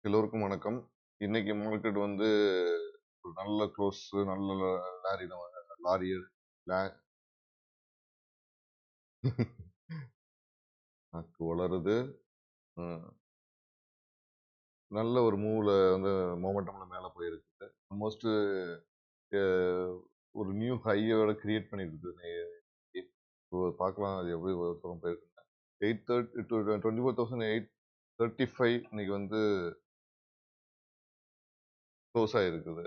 எல்லோருக்கும் வணக்கம். இன்னைக்கு மார்க்கெட் வந்து ஒரு நல்ல க்ளோஸ், நல்ல லாரி லாரி லா நாக்கு வளருது. ம். நல்ல ஒரு மூவ்ல வந்து மொமெண்டம்ல மேல போயிருக்குது. ஆல்மோஸ்ட் அ ஒரு நியூ ஹையோட கிரியேட் பண்ணிருக்கு. இப்போ பார்க்கலாம் அது எவ்வளவு தூரம் போயிருக்குன்னு. 830 to 24,835 இன்னைக்கு வந்து க்ளோஸ் ஆயிருக்குது.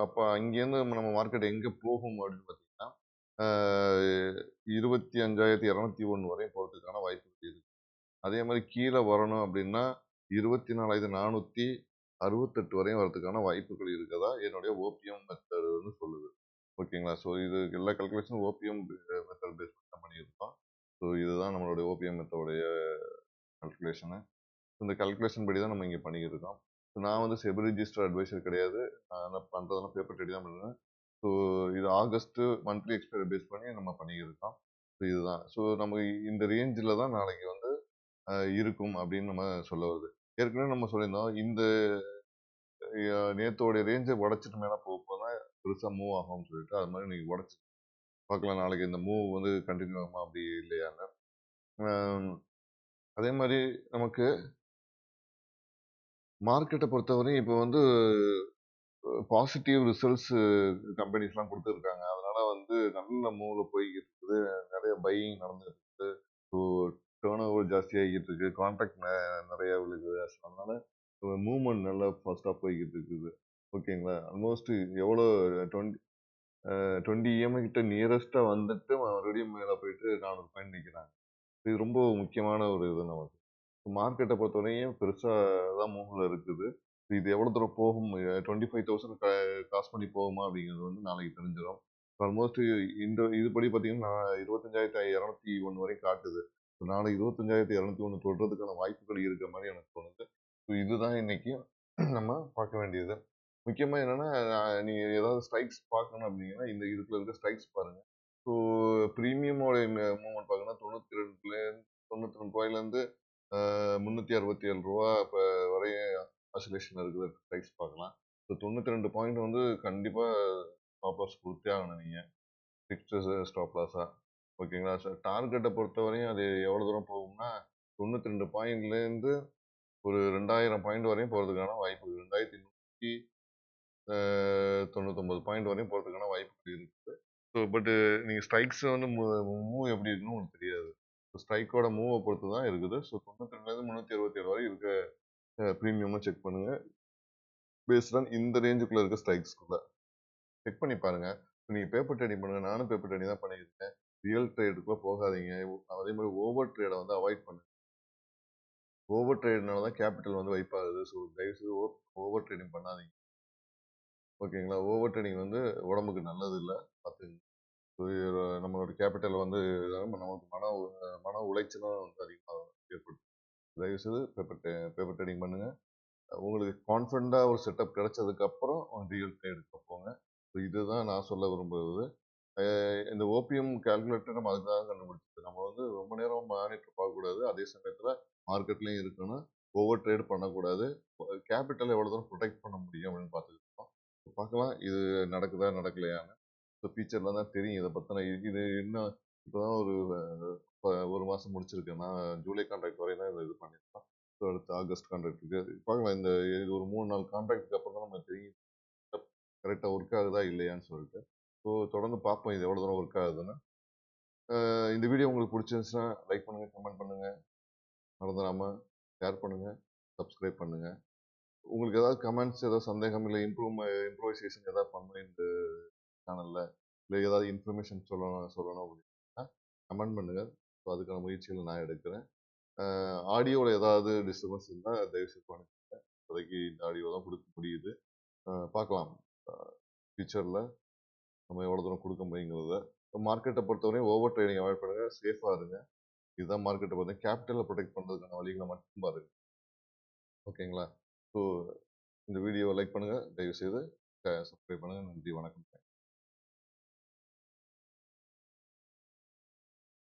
அப்ப அங்கேருந்து நம்ம மார்க்கெட் எங்க போகும் அப்படின்னு பார்த்தீங்கன்னா, ஆ 25,201 வரையும் போறதுக்கான வாய்ப்புகள் இருக்கு. அதே மாரி கீழ வரணும் அப்படின்னா, 24,468 வரையும் வரதுக்கான வாய்ப்புகள் இருக்கதா என்னுடைய ஓபிஎம் மெத்தட் வந்து சொல்லுது. ஓகேங்களா? ஸோ இது எல்லா கால்குலேஷனும் ஓபிஎம் மெத்தட் பேஸ் பண்ணி தான் பண்ணியிருக்கோம். ஸோ இதுதான் நம்மளுடைய ஓபிஎம் மெத்தடுடைய கால்குலேஷனு. இந்த கால்குலேஷன் படி தான் நம்ம இங்க பண்ணிக்கிட்டு இருக்கோம். நான் வந்து செபி ரிஜிஸ்டர் அட்வைசர் கிடையாது. நான் பண்றதெல்லாம் பேப்பர் ட்ரேடிங் தான் பண்ணுவேன். ஸோ இது ஆகஸ்ட் மந்த்லி எக்ஸ்பைரி பேஸ் பண்ணி நம்ம பண்ணிக்கிட்டு இருக்கோம். ஸோ இதுதான். ஸோ நம்ம இந்த ரேஞ்சில தான் நாளைக்கு வந்து இருக்கும் அப்படின்னு நம்ம சொல்ல வருது. ஏற்கனவே நம்ம சொல்லியிருந்தோம். இந்த நேத்தோடைய ரேஞ்ச உடைச்சிட்டு மேல போனா பெருசா மூவ் ஆகும்னு சொல்லிட்டு, அது மாரி இன்னைக்கு உடைச்சு பார்க்கலாம் நாளைக்கு இந்த மூவ் வந்து கன்டின்யூ ஆகுமா அப்படி இல்லையான்னு. அ அதே மாரி நமக்கு மார்க்கெட்ட பொறுத்தவரையும் இப்போ வந்து பாசிட்டிவ் ரிசல்ட்ஸ் கம்பெனிஸ்லாம் குடுத்துருக்காங்க. அதனால வந்து நல்ல மூவ்ல போய்க்கிட்டு இருக்குது. நெறைய பையிங் நடந்துட்டு இருக்குது. ஸோ டர்ன் ஓவர் ஜாஸ்தியாகிட்டு இருக்கு. கான்ட்ராக்ட் நெறைய விழுகுது. அதனால மூவ்மெண்ட் நல்லா ஃபாஸ்ட்டா போய்க்கிட்டு இருக்குது. ஓகேங்களா? ஆல்மோஸ்ட் எவ்வளோ 20 20 இஎம்ஐ கிட்ட நியரஸ்ட்டா வந்துட்டு மறுபடியும் மேல போயிட்டு 400 பாயிண்ட் நிக்கிறாங்க. இது ரொம்ப முக்கியமான ஒரு இது நமக்கு. மார்க்கெட்ட பொறுத்தவரையும் பெருசா தான் மூவ்ல இருக்குது. இது எவ்வளவு தூரம் போகும் 25,000 கிராஸ் பண்ணி போகுமா அப்படிங்கிறது வந்து நாளைக்கு தெரிஞ்சிடும். ஆல்மோஸ்ட் இந்த இதுபடி பார்த்தீங்கன்னா 25,201 வரை காட்டுது. நாளைக்கு 25,201 தொடுறதுக்கான வாய்ப்புகள் இருக்க மாதிரி எனக்கு தோணுது. இதுதான் இன்னைக்கு நம்ம பார்க்க வேண்டியது. முக்கியமா என்னன்னா நீங்க ஏதாவது ஸ்ட்ரைக்ஸ் பார்க்கணும் அப்படிங்கன்னா இந்த இதுக்குள்ள இருக்க ஸ்ட்ரைக்ஸ் பாருங்க. ஸோ பிரீமியமோட மூவ்மெண்ட் பார்த்தீங்கன்னா 92 ரூபாயிலேருந்து 367 ரூபா இப்போ வரையும் ஆசிலேஷன் இருக்குது ப்ரைஸ் பார்க்கலாம். ஸோ 92 பாயிண்ட் வந்து கண்டிப்பா ஸ்டாப் லாஸ் கொடுத்தே ஆகணும் நீங்க. ஃபிக்ஸ்டு ஸ்டாப் லாஸா. ஓகேங்களா? ஸோ டார்கெட்டை பொறுத்தவரையும் அது எவ்வளோ தூரம் போகும்னா 92 பாயிண்ட்லேருந்து ஒரு 2000 பாயிண்ட் வரையும் போகிறதுக்கான வாய்ப்பு 2,399 பாயிண்ட் வரையும் போகிறதுக்கான வாய்ப்பு இருக்கு. ஸோ பட் நீங்க ஸ்ட்ரைக்ஸ் வந்து மூவ் எப்படி இருக்குன்னு உங்களுக்கு தெரியாது. ஸ்ட்ரைக்கோட மூவை பொறுத்து தான் இருக்குது. ஸோ 92 367 வரை இருக்க ப்ரீமியமாக செக் பண்ணுங்க. பேஸ்ட் ஆன் இந்த ரேஞ்சுக்குள்ள இருக்க ஸ்ட்ரைக்ஸ்குள்ள செக் பண்ணி பாருங்க. நீங்க பேப்பர் ட்ரேடிங் பண்ணுங்க. நானும் பேப்பர் ட்ரேடிங் தான் பண்ணியிருக்கேன். ரியல் ட்ரேடுக்குள்ள போகாதீங்க. அதே மாதிரி ஓவர் ட்ரேடை வந்து அவாய்ட் பண்ணுங்க. ஓவர் ட்ரேட்னால தான் கேபிட்டல் வந்து வைப் ஆகுது. ஸோ தயவுசெய்து ஓவர் ட்ரேடிங் பண்ணாதீங்க. ஓகேங்களா? ஓவர் ட்ரேடிங் வந்து உடம்புக்கு நல்லது இல்லை. பார்த்துங்க. நம்மளோட கேபிட்டல் வந்து நமக்கு மன உளைச்சலும் வந்து அதிகமாக ஏற்படும். தயவுசெய்து பேப்பர் ட்ரேடிங் பண்ணுங்க. உங்களுக்கு கான்ஃபிடண்டா ஒரு செட்டப் கிடைச்சதுக்கு அப்புறம் ரியல் ட்ரேடுக்கு போங்க. இதுதான் நான் சொல்ல விரும்புவது. இந்த ஓபிஎம் கால்குலேட்டர் நம்ம அதுக்காக கண்டுபிடிச்சது. நம்ம வந்து ரொம்ப நேரம் மானிட்டர் பார்க்கக்கூடாது. அதே சமயத்துல மார்க்கெட்லயும் இருக்கணும். ஓவர் ட்ரேட் பண்ணக்கூடாது. கேபிட்டல் எவ்வளவு தூரம் ப்ரொடெக்ட் பண்ண முடியும் அப்படின்னு பார்த்துக்கிட்டோம். பார்க்கலாம் இது நடக்குதா நடக்கலையான்னு. ஃபியூச்சர்ல தான் தெரியும் இதை பத்தின இது இன்னும் இப்போதான் ஒரு மாசம் முடிச்சிருக்கேன். நான் ஜூலை கான்ட்ராக்ட் வரை தான் இது பண்ணியிருக்கேன். ஸோ அடுத்து ஆகஸ்ட் கான்ட்ராக்ட் இருக்கு. பார்க்கலாம் இது ஒரு 3-4 கான்ட்ராக்டுக்கு அப்புறம் தான் நம்ம தெரியும் கரெக்டாக ஒர்க் ஆகுதா இல்லையான்னு சொல்லிட்டு. ஸோ தொடர்ந்து பார்ப்போம் இது எவ்வளோ தூரம் ஒர்க் ஆகுதுன்னு. இந்த வீடியோ உங்களுக்கு பிடிச்சிருந்துச்சுன்னா லைக் பண்ணுங்க, கமெண்ட் பண்ணுங்க, மறந்துடாம ஷேர் பண்ணுங்க, சப்ஸ்கிரைப் பண்ணுங்க. உங்களுக்கு ஏதாவது கமெண்ட்ஸ், ஏதாவது சந்தேகம் இல்லை இம்ப்ரோவைசேஷன் ஏதாவது பண்ணணும் இந்த சேனல்ல, இல்லை ஏதாவது இன்ஃபர்மேஷன் சொல்லணும் அப்படின்னா கமெண்ட் பண்ணுங்க. ஸோ அதுக்கான முயற்சிகளை நான் எடுக்கிறேன். ஆடியோவில் ஏதாவது டிஸ்டர்பன்ஸ் இருந்தால் தயவுசெய்து பண்ணுங்க. இப்போதைக்கு இந்த ஆடியோ தான் கொடுக்க முடியுது. பார்க்கலாம் ஃபியூச்சரில் நம்ம எவ்வளோ தூரம் கொடுக்க முடியுங்கிறத. மார்க்கெட்டை பொறுத்தவரையும் ஓவர் ட்ரேடிங் அவாய்ட் பண்ணுங்க, சேஃபாக இருங்க. இதுதான் மார்க்கெட்டை பொறுத்த கேபிட்டலை ப்ரொடெக்ட் பண்ணுறதுக்கான வழிகளை மட்டும் பாருங்க. ஓகேங்களா? ஸோ இந்த வீடியோவை லைக் பண்ணுங்க, தயவு செய்து சப்ஸ்கிரைப் பண்ணுங்க. நன்றி, வணக்கம்.